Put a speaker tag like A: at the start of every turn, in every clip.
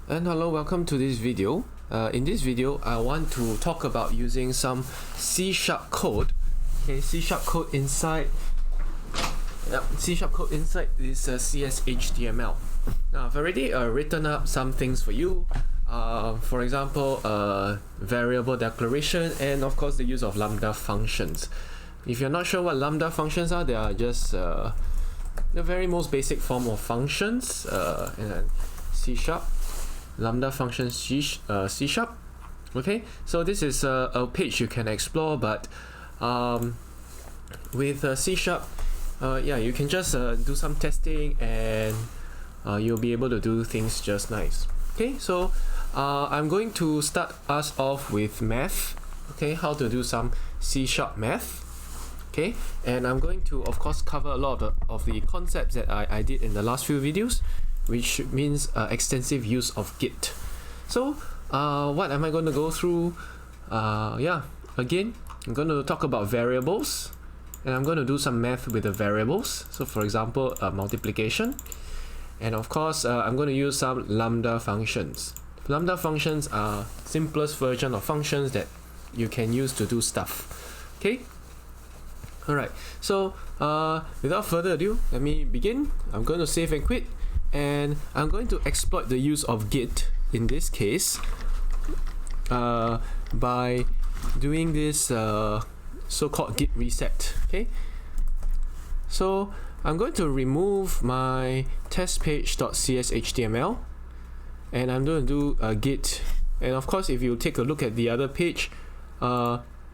A: And hello, welcome to this video. In this video, I want to talk about using some C# code. Okay, C# code inside. C# code inside this cshtml. Now, I've already written up some things for you. For example, variable declaration, and of course the use of lambda functions. If you're not sure what lambda functions are, they are just the very most basic form of functions in C#. Lambda functions C#. Okay, so this is a page you can explore, but with C#, yeah, you can just do some testing and you'll be able to do things just nice. Okay, so I'm going to start us off with math. Okay, how to do some C# math. Okay, and I'm going to of course cover a lot of the concepts that I did in the last few videos, which means extensive use of Git. So what am I going to go through? Yeah, again, I'm going to talk about variables, and I'm going to do some math with the variables. So for example, multiplication, and of course I'm going to use some lambda functions. Lambda functions are simplest version of functions that you can use to do stuff. Okay. Alright, so without further ado, let me begin. I'm going to save and quit, and I'm going to exploit the use of Git in this case by doing this so-called Git reset. Okay, so I'm going to remove my testpage.cshtml, and I'm going to do Git. And of course, if you take a look at the other page,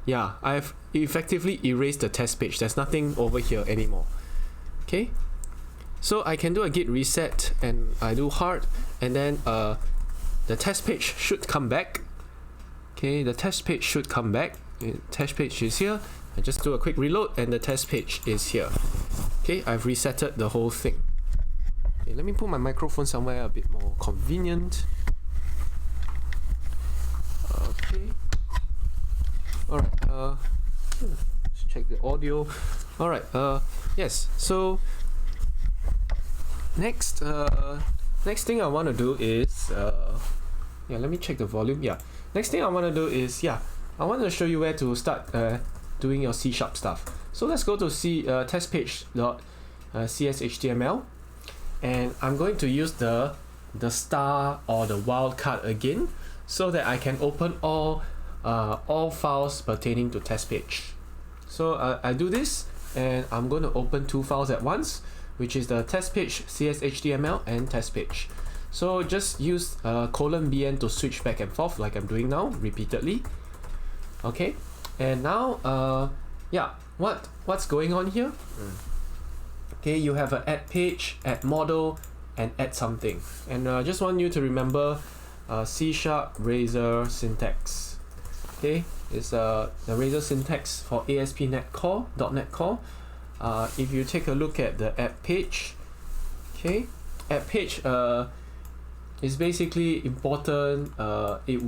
A: yeah, I've effectively erased the test page. There's nothing over here anymore. Okay, so I can do a git reset, and I do hard, and then the test page should come back. Okay, the test page should come back. The test page is here. I just do a quick reload, and the test page is here. Okay, I've resetted the whole thing. Okay, let me put my microphone somewhere a bit more convenient. Okay. Alright, let's check the audio. Alright, yes, so next thing I want to do is yeah, let me check the volume. Yeah, next thing I want to do is, yeah, I want to show you where to start doing your C# stuff. So let's go to testpage.cshtml, and I'm going to use the star or the wildcard again, so that I can open all files pertaining to test page. So I do this, and I'm going to open two files at once, which is the test page cshtml and test page. So just use :bn to switch back and forth like I'm doing now repeatedly. Okay, and now yeah, what's going on here? Okay, you have an add page, add model, and add something, and I just want you to remember C# razor syntax. Okay, it's the razor syntax for ASP.NET Core, .NET Core. If you take a look at the add page, okay, add page is basically important. It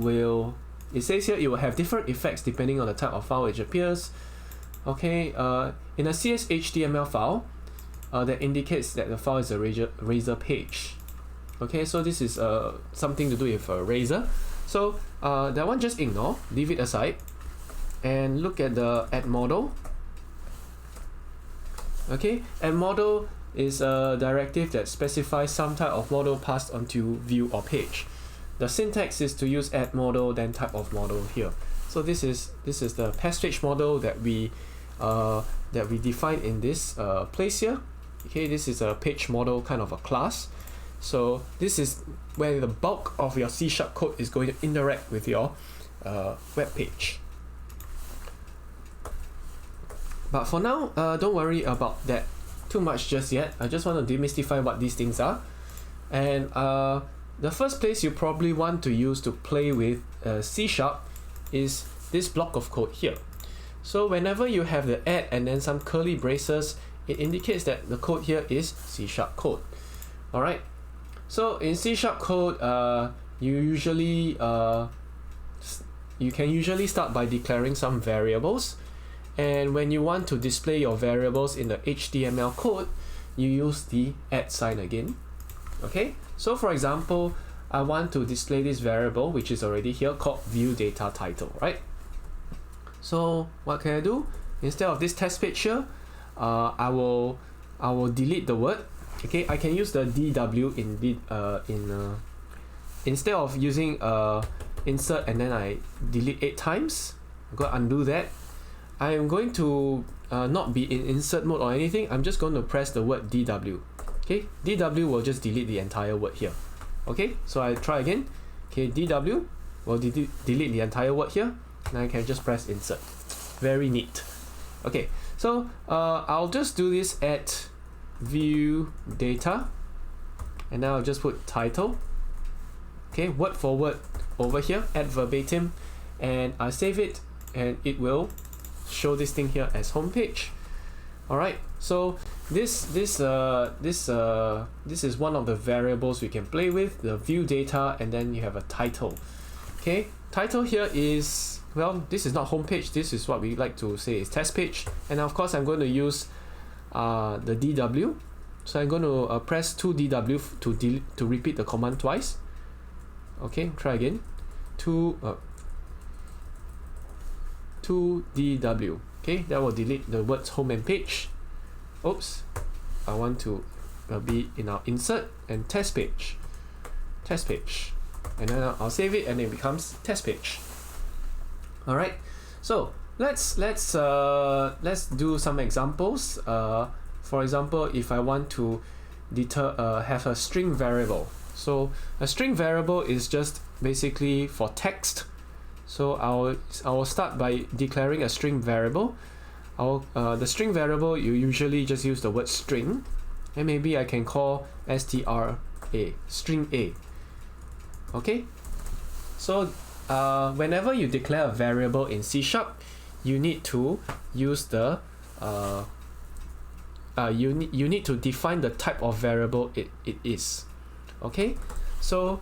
A: says here it will have different effects depending on the type of file which appears. Okay, in a cshtml file, that indicates that the file is a razor page. Okay, so this is something to do with razor. So that one just ignore, leave it aside, and look at the add model. Okay, add model is a directive that specifies some type of model passed onto view or page. The syntax is to use add model, then type of model here. So this is the page model that we define in this place here. Okay, this is a page model kind of a class. So this is where the bulk of your C# code is going to interact with your web page. But for now, don't worry about that too much just yet. I just want to demystify what these things are. And the first place you probably want to use to play with C# is this block of code here. So whenever you have the add and then some curly braces, it indicates that the code here is C# code. Alright. So in C# code, you can usually start by declaring some variables, and when you want to display your variables in the HTML code, you use the @ sign again. Okay, so for example, I want to display this variable which is already here called view data title, right? So what can I do? Instead of this test page here, I will delete the word. Okay, I can use the DW instead of using insert and then I delete 8 times. I'm going to undo that. I am going to not be in insert mode or anything. I'm just going to press the word DW. Okay, DW will just delete the entire word here. Okay, so I try again. Okay, DW will delete the entire word here, and I can just press insert. Very neat. Okay, so I'll just do this at view data, and now I'll just put title. Okay, word for word over here, add verbatim, and I save it, and it will show this thing here as homepage. All right, so this is one of the variables we can play with, the view data, and then you have a title. Okay, title here is, well, this is not homepage, this is what we like to say is test page, and of course I'm going to use the DW. So I'm going to press 2DW to repeat the command twice. Okay, try again. 2DW. Okay, that will delete the words home and page. Oops, I want to be in our insert and test page, and then I'll save it and it becomes test page. All right, so let's do some examples. For example, if I want to have a string variable. So a string variable is just basically for text. So I will start by declaring a string variable. The string variable, you usually just use the word string, and maybe I can call STRA, string A. Okay, so whenever you declare a variable in C#, you need to use the you need to define the type of variable it is. Okay, so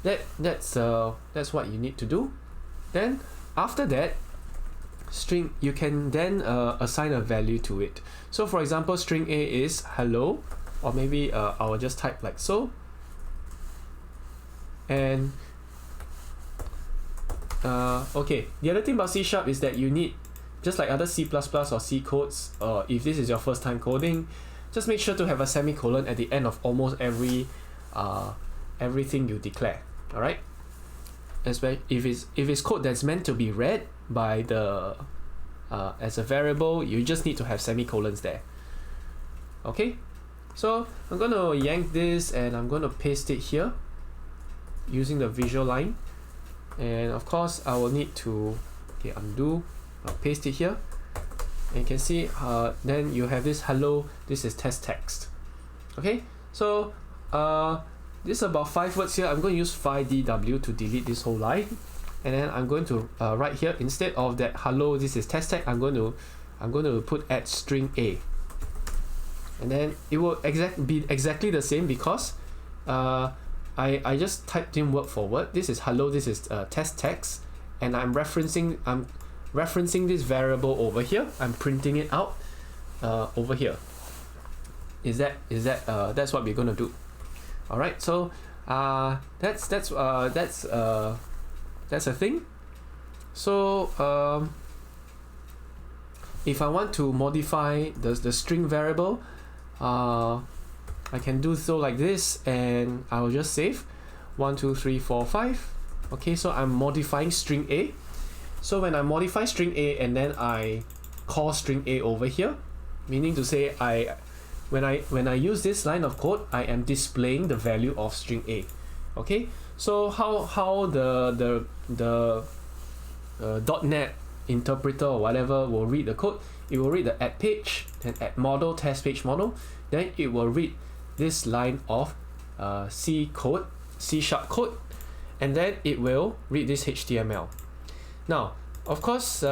A: that's what you need to do. Then after that, string, you can then assign a value to it. So for example, string A is hello, or maybe I will just type like so. And okay, the other thing about C# is that you need, just like other C++ or C codes, if this is your first time coding, just make sure to have a semicolon at the end of almost everything you declare. All right, especially if it's code that's meant to be read by the as a variable, you just need to have semicolons there. Okay, so I'm gonna yank this and I'm gonna paste it here using the visual line, and of course I will need to undo. I'll paste it here, and you can see then you have this hello, this is test text. Okay, so this is about 5 words here. I'm going to use 5DW to delete this whole line, and then I'm going to write here, instead of that hello, this is test text, I'm going to put add string A, and then it will be exactly the same because I just typed in word for word. This is hello, this is test text, and I'm referencing this variable over here. I'm printing it out over here. That's what we're gonna do. All right, so that's a thing. So if I want to modify the string variable, I can do so like this, and I will just save 1 2 3 4 5. Okay, so I'm modifying string A. So when I modify string A and then I call string A over here, meaning to say when I use this line of code, I am displaying the value of string A. Okay, so how the dotnet interpreter or whatever will read the code? It will read the add page, then add model, test page model, then it will read this line of C code, C# code, and then it will read this HTML. Now, of course,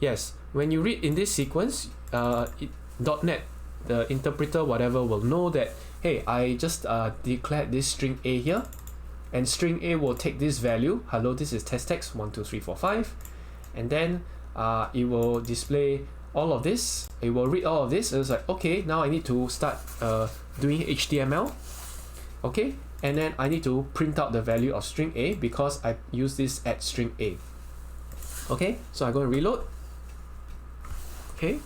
A: yes, when you read in this sequence, dotnet, the interpreter, whatever, will know that, hey, I just declared this string A here, and string A will take this value, hello, this is test text 1 2 3 4 5, and then it will display all of this. It will read all of this, and it's like, okay, now I need to start doing HTML. Okay, and then I need to print out the value of string A because I use this at string A. Okay, so I'm going to reload. Okay,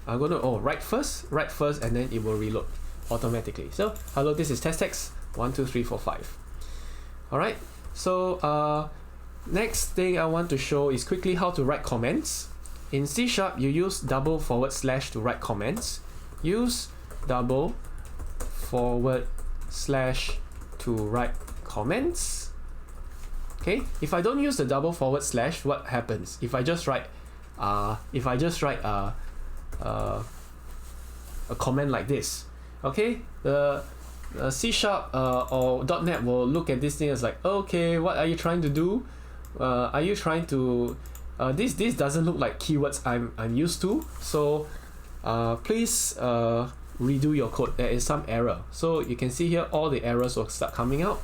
A: I'm going to write first, and then it will reload automatically. So hello, this is test text 1 2 3 4 5. All right, so next thing I want to show is quickly how to write comments. In C# you use // to write comments. Use // to write comments. Okay, if I don't use the // what happens? If I just write a comment like this, okay, the C# or .NET will look at this thing as like, okay, what are you trying to do? Are you trying to this doesn't look like keywords I'm used to, so please redo your code. There is some error. So you can see here all the errors will start coming out,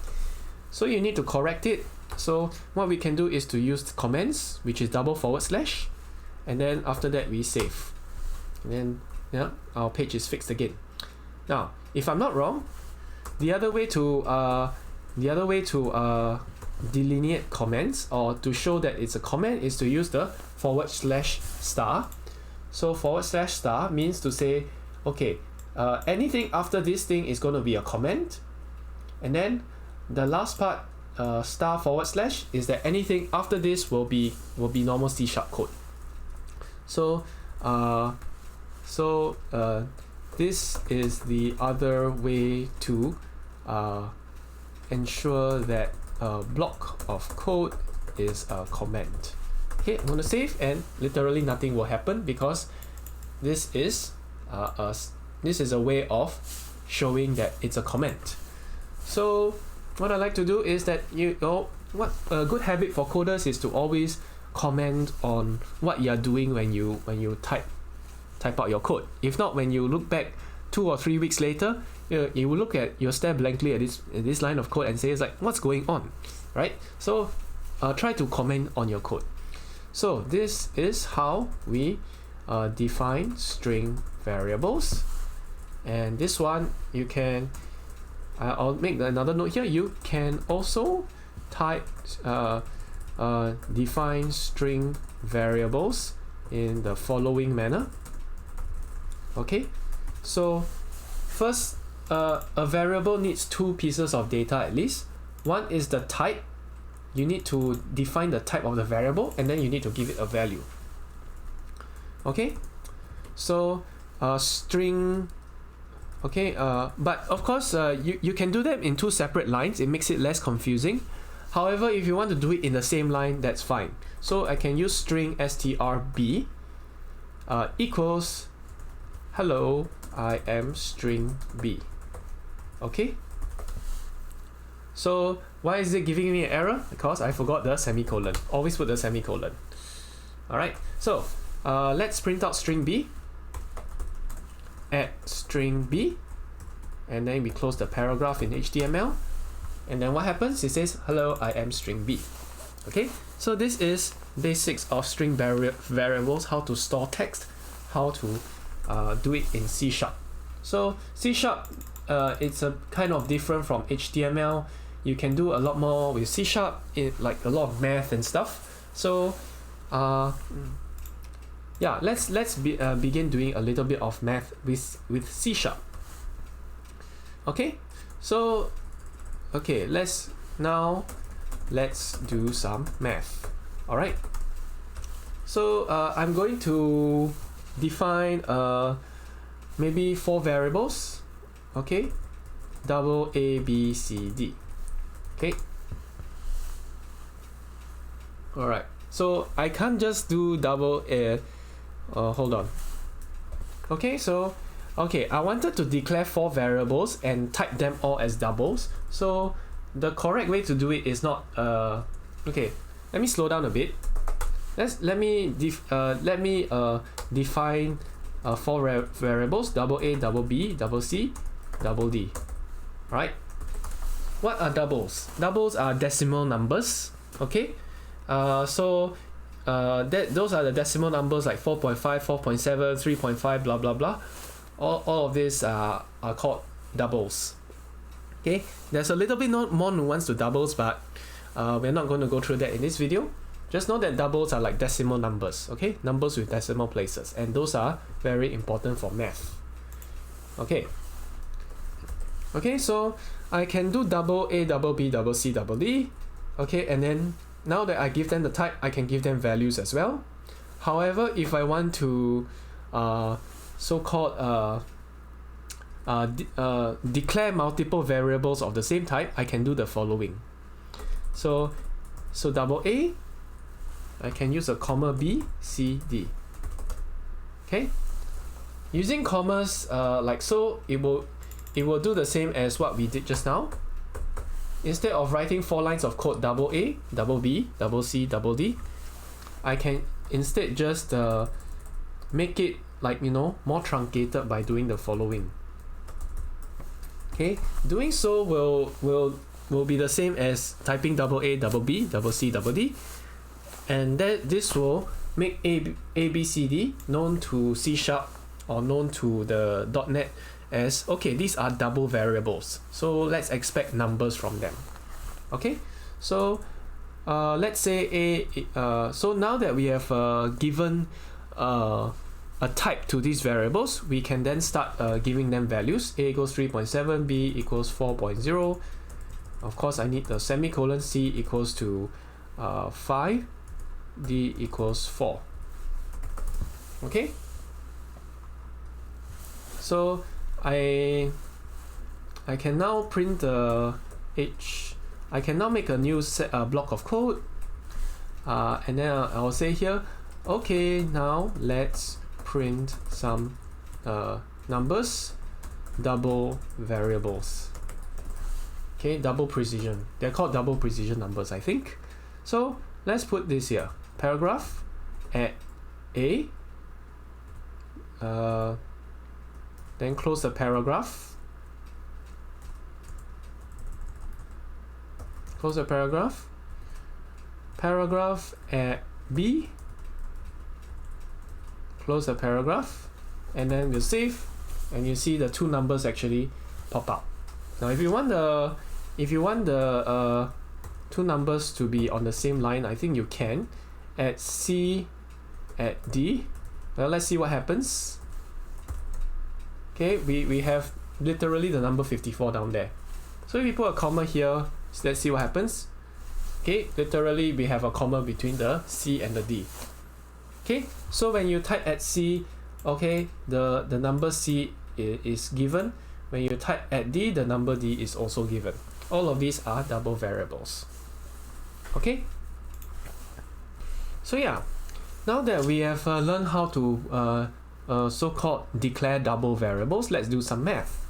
A: so you need to correct it. So what we can do is to use comments, which is // and then after that we save, and then yeah, our page is fixed again. Now if I'm not wrong, the other way to delineate comments or to show that it's a comment is to use the /*. So /* means to say, okay, anything after this thing is going to be a comment, and then the last part */ is that anything after this will be normal C# code. So this is the other way to ensure that a block of code is a comment. Okay, I'm going to save, and literally nothing will happen because this is a way of showing that it's a comment. So what I like to do is that what a good habit for coders is to always comment on what you are doing when you type out your code. If not, when you look back 2 or 3 weeks later, you will you'll stare blankly at this line of code and say, it's like, what's going on, right? So try to comment on your code. So this is how we define string variables, and this one you can I'll make another note here. You can also type define string variables in the following manner. Okay, so first, a variable needs 2 pieces of data at least. One is the type. You need to define the type of the variable, and then you need to give it a value. Okay, so string. Okay, but of course you can do them in 2 separate lines. It makes it less confusing. However, if you want to do it in the same line, that's fine. So I can use string strb equals hello, I am string b. Okay, so why is it giving me an error? Because I forgot the semicolon. Always put the semicolon. Alright, so let's print out string b at string b, and then we close the paragraph in HTML, and then what happens? It says hello, I am string b. Okay, so this is basics of string variables, how to store text, how to do it in C#. So C#, it's a kind of different from HTML. You can do a lot more with C#, like a lot of math and stuff. So yeah, let's begin doing a little bit of math with C#. Okay, so okay, let's do some math. All right, so I'm going to define maybe 4 variables. Okay, double A, B, C, D. Okay, all right, so I can't just do double A. Hold on. Okay, so I wanted to declare 4 variables and type them all as doubles. So the correct way to do it is not okay, let me slow down a bit. Let me define 4 variables: double A, double B, double C, double D. Right? What are doubles? Doubles are decimal numbers. Okay, so those are the decimal numbers like 4.5, 4.7, 3.5, blah blah blah. All of these are called doubles. Okay, there's a little bit more nuance to doubles, but we're not going to go through that in this video. Just know that doubles are like decimal numbers, okay? Numbers with decimal places, and those are very important for math. Okay. Okay, so I can do double A, double B, double C, double D. Okay, and then now that I give them the type, I can give them values as well. However, if I want to so-called declare multiple variables of the same type, I can do the following. So double A, I can use a comma B, C, D. Okay, using commas like so, it will do the same as what we did just now. Instead of writing 4 lines of code double A, double B, double C, double D, I can instead just make it like, you know, more truncated by doing the following. Okay, doing so will be the same as typing double A, double B, double C, double D, and this will make A, B, C, D known to C# or known to the .NET as, okay, these are double variables, so let's expect numbers from them. Okay, so let's say so now that we have given a type to these variables, we can then start giving them values. A equals 3.7, B equals 4.0. Of course, I need the semicolon. C equals to 5, D equals 4. Okay, so I can now print the I can now make a new block of code, and then I'll say here, okay, now let's print some numbers, double variables. Okay, double precision. They're called double precision numbers, I think. So let's put this here. Paragraph at A. Then close the paragraph. Close the paragraph. Paragraph at B. Close the paragraph, and then we'll save, and you see the two numbers actually pop out. Now if you want the two numbers to be on the same line, I think you can. At C, at D, well, let's see what happens. Okay, we have literally the number 54 down there. So if you put a comma here, let's see what happens. Okay, literally we have a comma between the C and the D. Okay, so when you type at C, okay, the number C is given. When you type at D, the number D is also given. All of these are double variables. Okay, so yeah, now that we have learned how to so-called declare double variables, let's do some math.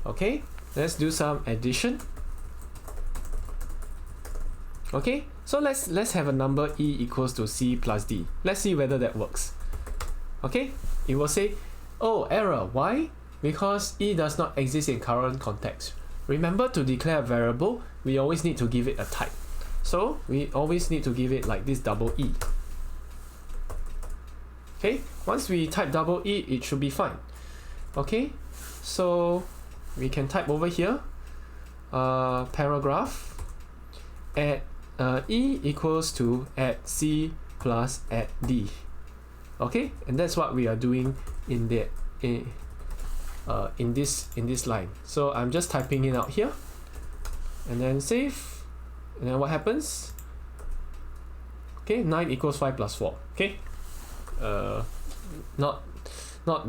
A: Okay, let's do some addition. Okay, so let's have a number E equals to C plus D. Let's see whether that works. Okay, it will say, oh, error. Why? Because E does not exist in current context. Remember, to declare a variable, we always need to give it a type. So we always need to give it like this double E. Okay, once we type double E, it should be fine. Okay, so we can type over here, paragraph at E equals to at C plus at D. Okay, and that's what we are doing in this line. So I'm just typing it out here, and then save, and then what happens? Okay, 9 equals 5 plus 4. Okay, not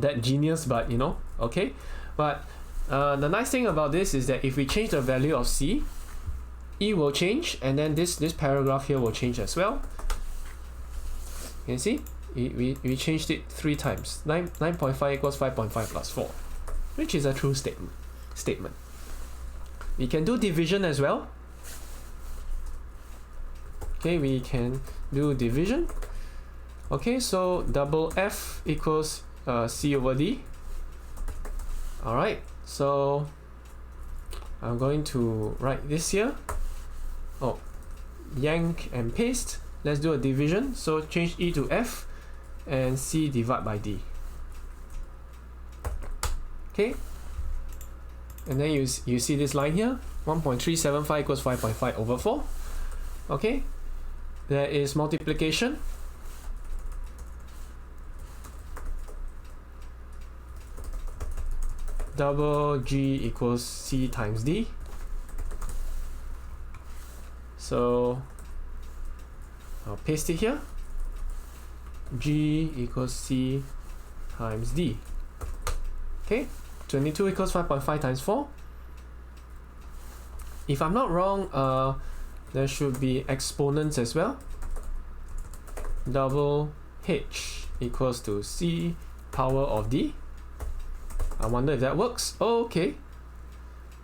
A: that genius, but you know, okay. But the nice thing about this is that if we change the value of C, E will change, and then this paragraph here will change as well. You can see we changed it 3 times. 9.5 equals 5.5 plus 4, which is a true statement. We can do division as well. Okay, we can do division. Okay, so double F equals C over D. Alright, so I'm going to write this here. Oh, yank and paste. Let's do a division. So change E to F and C divide by D. Okay. and then you see this line here, 1.375 equals 5.5 over 4. Okay, there is multiplication. Double G equals C times D. So I'll paste it here. G equals C times D. Okay, 22 equals 5.5 times 4. If I'm not wrong, there should be exponents as well. Double H equals to C power of D. I wonder if that works. Oh, okay.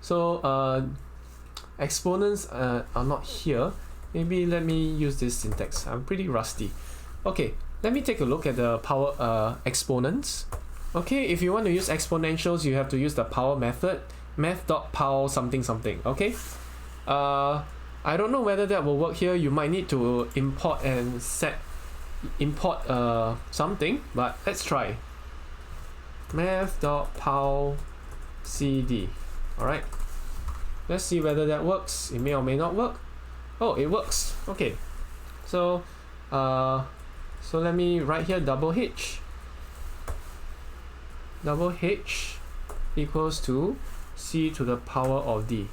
A: So exponents are not here. Maybe let me use this syntax. I'm pretty rusty. Okay, let me take a look at the power exponents. Okay, if you want to use exponentials, you have to use the power method. Math.Pow something something. Okay. I don't know whether that will work here. You might need to import something, but let's try. Math.Pow cd. Alright, let's see whether that works. It may or may not work. Oh, it works. Okay, so let me write here double H equals to C to the power of D.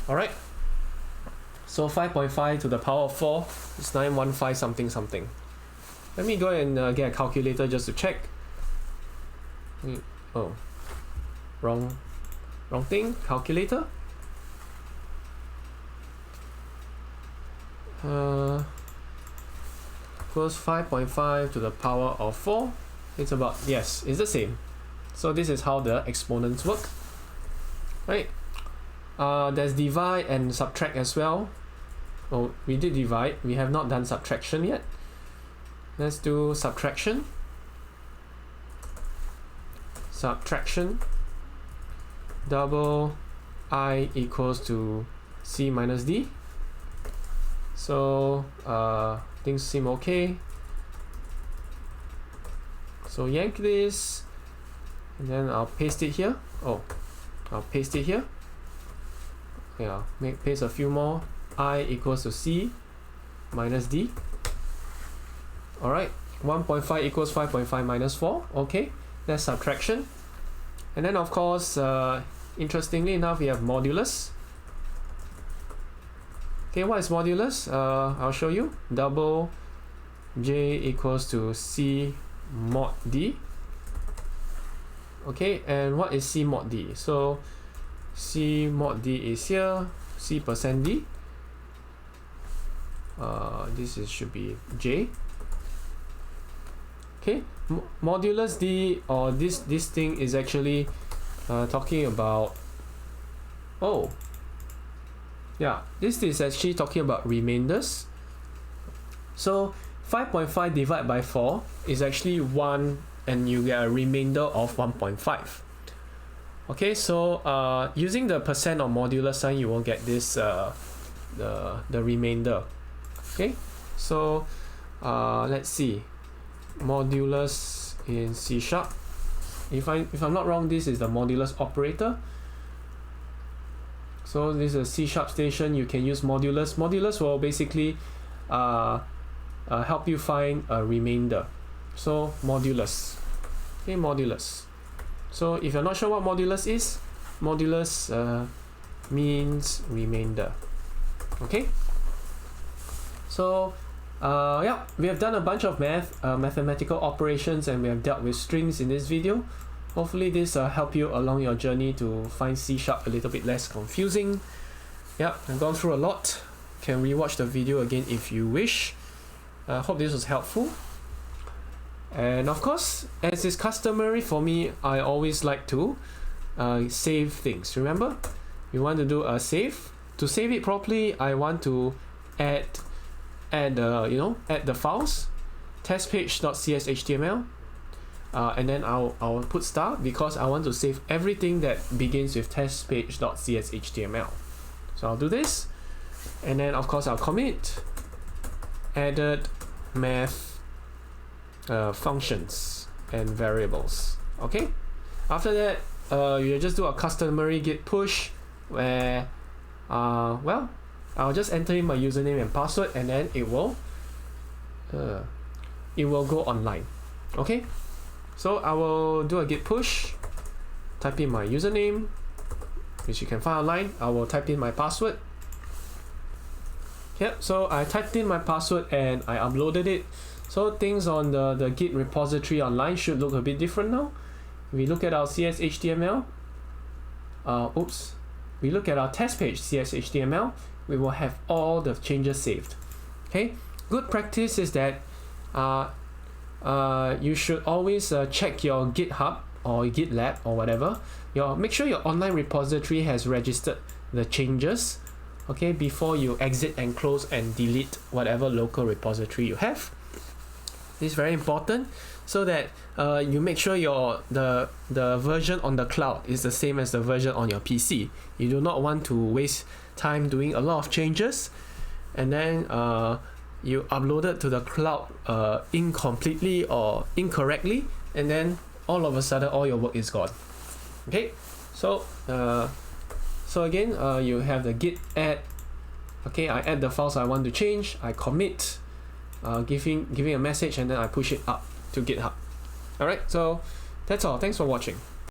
A: Alright, so 5.5 to the power of 4 is 915 something something. Let me go and get a calculator just to check. Oh, wrong thing. Calculator. Equals 5.5 to the power of 4. It's about, yes, it's the same. So this is how the exponents work, right? There's divide and subtract as well. Oh, we did divide. We have not done subtraction yet. Let's do subtraction. Double I equals to C minus D. So things seem okay. So yank this, and then I'll paste it here. Oh, I'll paste it here. Yeah, paste a few more. I equals to C minus D. Alright, 1.5 equals 5.5 minus 4. Okay, that's subtraction. And then of course, interestingly enough, we have modulus. Okay, what is modulus? I'll show you. Double J equals to C mod D. Okay, and what is C mod D? So C mod D is here, C percent D. Should be J. Okay, modulus D, or this thing is actually talking about, oh yeah, this is actually talking about remainders. So 5.5 divided by 4 is actually 1, and you get a remainder of 1.5. Okay, so using the percent or modulus sign, you won't get this the remainder. Okay, so let's see, modulus in C#. If I'm not wrong, this is the modulus operator. So this is a C# station. You can use modulus. Modulus will basically help you find a remainder. So modulus. Okay, modulus. So if you're not sure what modulus is, modulus means remainder. Okay. So yeah, we have done a bunch of mathematical operations, and we have dealt with strings in this video. Hopefully this help you along your journey to find C# a little bit less confusing. Yeah, I've gone through a lot. Can rewatch the video again if you wish. I hope this was helpful. And of course, as is customary for me, I always like to save things. Remember, you want to do a save. To save it properly, I want to add the files, testpage.cshtml, and then I'll put star, because I want to save everything that begins with testpage.cshtml. So I'll do this, and then of course I'll commit added math functions and variables. Okay, after that you just do a customary git push where well, I'll just enter in my username and password, and then it will go online. Okay, so I will do a git push, type in my username, which you can find online. I will type in my password. Yep, so I typed in my password and I uploaded it. So things on the Git repository online should look a bit different now. If we look at our cshtml, we look at our test page cshtml, we will have all the changes saved. Okay, good practice is that you should always check your GitHub or GitLab or whatever. Make sure your online repository has registered the changes, okay, before you exit and close and delete whatever local repository you have. This is very important, so that you make sure the version on the cloud is the same as the version on your PC. You do not want to waste time doing a lot of changes and then you upload it to the cloud incompletely or incorrectly, and then all of a sudden all your work is gone. Okay, so again, you have the git add. Okay, I add the files I want to change, I commit, giving a message, and then I push it up to GitHub. Alright, so that's all. Thanks for watching.